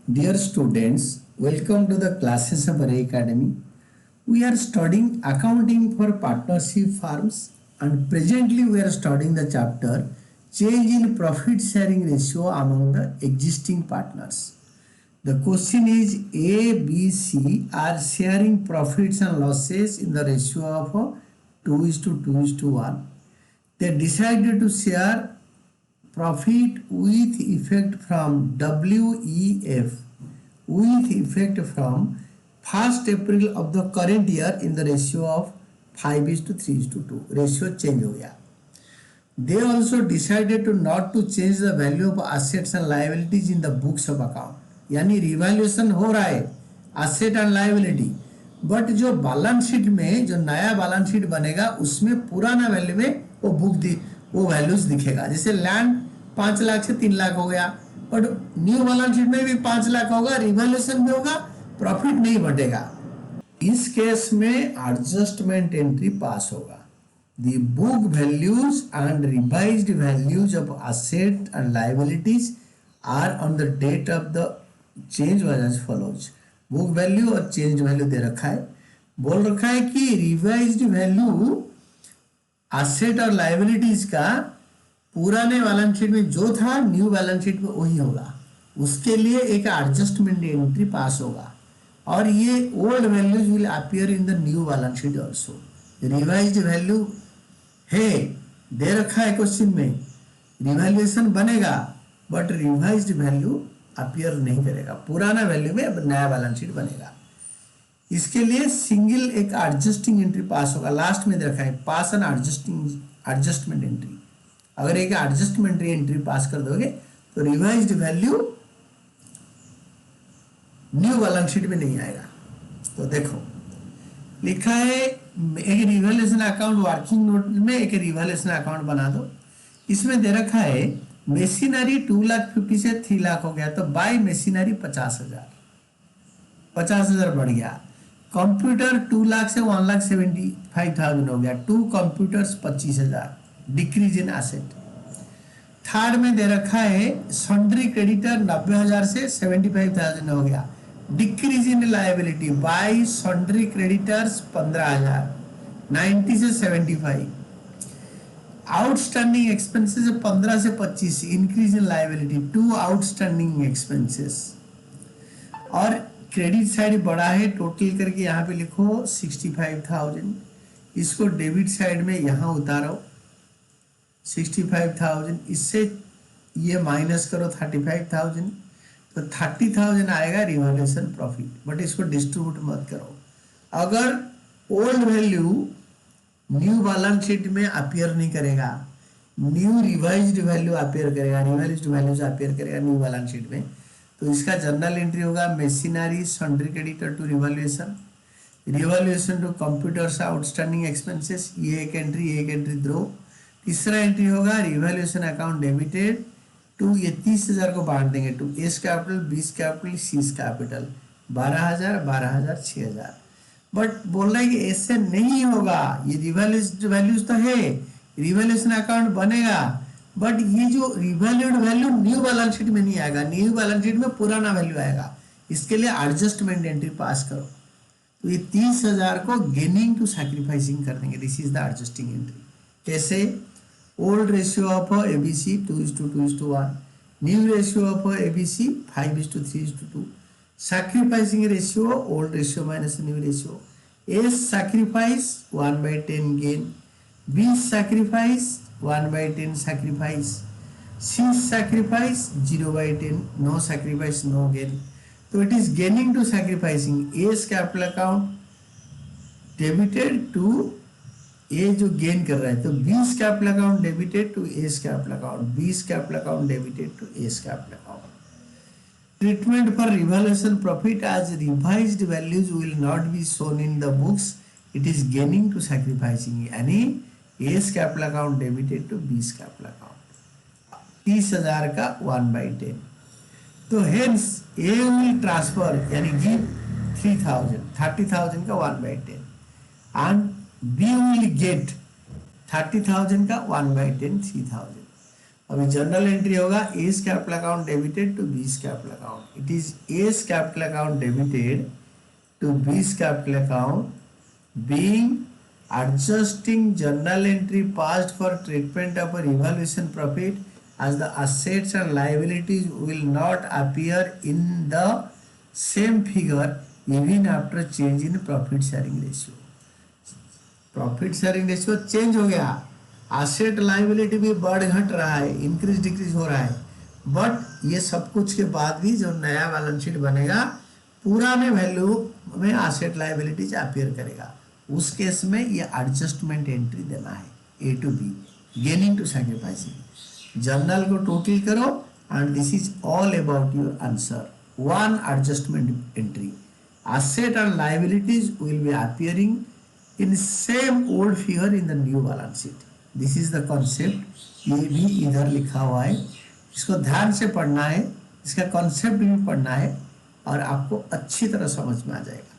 Dear students, welcome to the classes of Array Academy. We are studying accounting for partnership firms and presently we are studying the chapter change in profit sharing ratio among the existing partners. The question is A, B, C are sharing profits and losses in the ratio of 2 is to 2 is to 1. They decided to share profit with effect from WEF with effect from 1st April of the current year in the ratio of 5 is to 3 is to 2. Ratio change हो गया. They also decided to not to change the value of assets and liabilities in the books of account. यानी revaluation हो रहा है asset and liability, but जो balance sheet में जो नया बैलेंस शीट बनेगा उसमें पुराना वैल्यू में वो वैल्यूज दिखेगा. जैसे लैंड 5 लाख से 3 लाख हो गया, बट न्यू बैलेंस शीट में भी 5 लाख होगा, रिवैल्यूएशन भी होगा, प्रॉफिट नहीं बढ़ेगा. इस केस में एडजस्टमेंट एंट्री पास होगा. The book values and revised values of asset and liabilities are on the date of the change was as follows. Book value और चेंज वैल्यू दे रखा है. बोल रखा है कि रिवाइज्ड वैल्यू एसेट और लाइबिलिटीज का पुराने बैलेंस शीट में जो था न्यू बैलेंस शीट में वही होगा. उसके लिए एक एडजस्टमेंट एंट्री पास होगा और ये old values will appear in the new balance sheet also. Revised value है दे रखा है क्वेश्चन में, रिवैल्यूएशन बनेगा बट रिवाइज्ड वैल्यू अपीयर नहीं करेगा, पुराना वैल्यू में अब नया बैलेंस शीट बनेगा. इसके लिए सिंगल एक एडजस्टिंग एंट्री पास होगा. लास्ट में दे रखा है पास एन एडजस्टमेंट एंट्री. अगर एक एडजस्टमेंट एंट्री पास कर दोगे तो revised value new balance sheet में नहीं आएगा. तो देखो लिखा है एक रिवैल्यूएशन अकाउंट वर्किंग नोट में एक रिवैल्यूएशन अकाउंट बना दो. इसमें दे रखा है मशीनरी 2,50,000 से 3 लाख हो गया तो बाय मशीनरी 50,000 बढ़ गया. कंप्यूटर 2 लाख से 1,75,000 हो गया, 2 computers 25,000 decrease in asset. Third में दे रखा है सन्ड्री क्रेडिटर 90,000 से 75,000 हो गया, decrease in liability bye sundry creditors 15,000 90 से 75. आउटस्टैंडिंग एक्सपेंसेस 15 से 25 increase in liability 2 outstanding expenses. और क्रेडिट साइड बड़ा है, टोटल करके यहाँ पे लिखो 65,000. इसको डेबिट साइड में यहाँ उतारो 65,000, इससे ये माइनस करो 35,000 तो 30,000 आएगा रिवैल्यूएशन प्रॉफिट. बट इसको डिस्ट्रीब्यूट मत करो. अगर old value new balance sheet में अपीयर नहीं करेगा, न्यू रिवाइज्ड वैल्यू अपीयर करेगा, रिवाइज्ड वैल्यूज अपीयर करेगा न्यू बैलेंस शीट में, तो इसका जनरल एंट्री होगा machinery sundry creditor to revaluation, revaluation to computers outstanding expenses. ये एक एंट्री दो. तीसरा एंट्री होगा रिवैल्यूएशन अकाउंट डेबिटेड टू, ये 30,000 को बांट देंगे to A's capital, B's capital, C's capital, 12,000 6,000. But बोल रहा है कि ऐसे नहीं होगा, ये वैल्यूज तो है, रिवैल्यूएशन अकाउंट बनेगा बट ये जो revalued value new balance sheet में नहीं आएगा, न्यू बैलेंस शीट में पुराना वैल्यू आएगा. इसके लिए एडजस्टमेंट एंट्री पास करो. तो ये 30,000 को गेनिंग टू सैक्रिफाइसिंग कर देंगे. This is the adjusting entry. कैसे? Old ratio of ABC 2:2:1, new ratio of ABC 5:3:2, sacrificing ratio old ratio minus new ratio. A sacrifice 1/10 gain, B sacrifice 1/10 sacrifice, C sacrifice 0/10 no sacrifice no gain. So it is gaining to sacrificing. A's capital account debited to A जो gain कर रहा है तो B's capital account debited to A's capital account, B's capital account debited to A's capital account. Treatment for revaluation profit as revised values will not be shown in the books. It is gaining to sacrificing. यानी A's capital account debited to B's capital account. 30,000 का 1/10. तो hence A will transfer यानी give 30,000 का 1/10 and B will get 30,000 का 1/10 3,000. अभी journal entry होगा A's capital account debited to B's capital account. It is A's capital account debited to B's capital account being adjusting journal entry passed for treatment of a revaluation profit as the assets and liabilities will not appear in the same figure even after change in profit sharing ratio. Profit sharing ratio change हो गया, asset liability भी बढ़ घट रहा है, increase decrease हो रहा है, बट ये सब कुछ के बाद भी जो नया बैलेंस शीट बनेगा पुराने वैल्यू में एसेट लाइबिलिटीज अपीयर करेगा. उस केस में ये एडजस्टमेंट एंट्री देना है A to B, gaining to sacrificing. Journal को टोटल करो and this is all about your answer. One adjustment entry, asset and liabilities will be appearing in same old figure in the new balance sheet. This is the concept. ये भी इधर लिखा हुआ है, इसको ध्यान से पढ़ना है, इसका कॉन्सेप्ट भी पढ़ना है और आपको अच्छी तरह समझ में आ जाएगा.